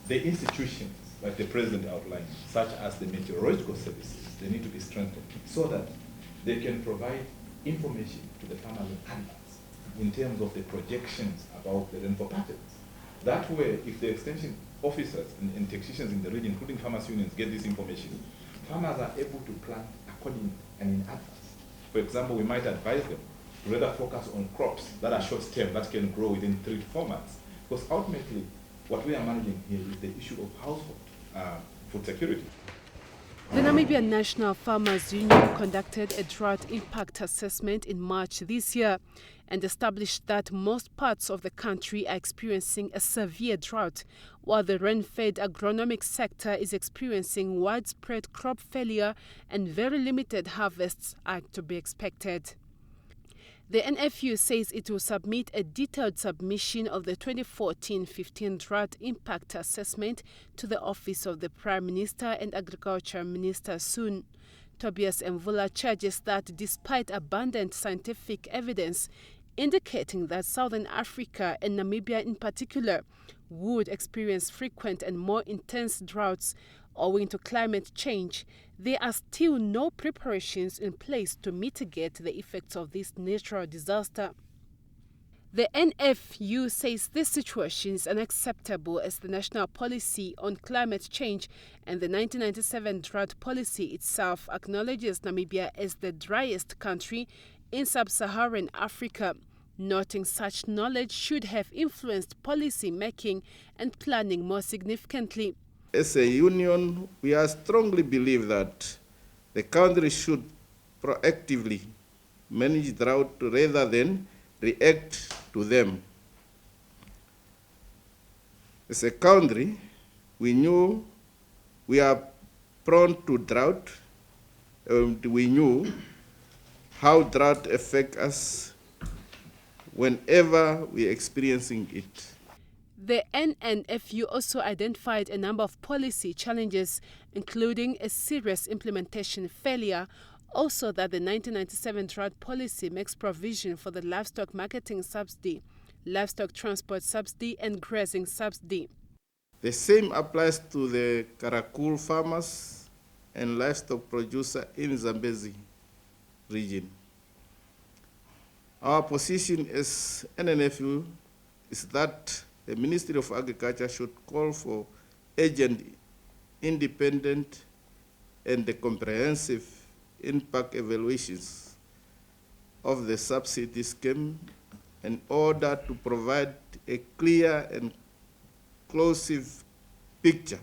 the institutions, like the President outlined, such as the meteorological services, they need to be strengthened so that they can provide information to the farmers in advance in terms of the projections about the rainfall patterns. That way, if the extension officers and technicians in the region, including farmers' unions, get this information, farmers are able to plan accordingly and in advance. For example, we might advise them to rather focus on crops that are short-term, that can grow within 3 to 4 months. Because ultimately, what we are managing here is the issue of household food security. The Namibian National Farmers Union conducted a drought impact assessment in March this year and established that most parts of the country are experiencing a severe drought, while the rain-fed agronomic sector is experiencing widespread crop failure and very limited harvests are to be expected. The NFU says it will submit a detailed submission of the 2014-15 drought impact assessment to the Office of the Prime Minister and Agriculture Minister soon. Tobias Mvula charges that despite abundant scientific evidence indicating that Southern Africa and Namibia in particular would experience frequent and more intense droughts owing to climate change, there are still no preparations in place to mitigate the effects of this natural disaster. The NFU says this situation is unacceptable as the national policy on climate change and the 1997 drought policy itself acknowledges Namibia as the driest country in sub-Saharan Africa, noting such knowledge should have influenced policy making and planning more significantly. As a union, we are strongly believe that the country should proactively manage drought rather than react to them. As a country, we knew we are prone to drought, and we knew how drought affects us whenever we are experiencing it. The NNFU also identified a number of policy challenges, including a serious implementation failure, also that the 1997 drought policy makes provision for the livestock marketing subsidy, livestock transport subsidy and grazing subsidy. The same applies to the Karakul farmers and livestock producer in Zambezi region. Our position as NNFU is that the Ministry of Agriculture should call for urgent, independent, and comprehensive impact evaluations of the subsidy scheme in order to provide a clear and inclusive picture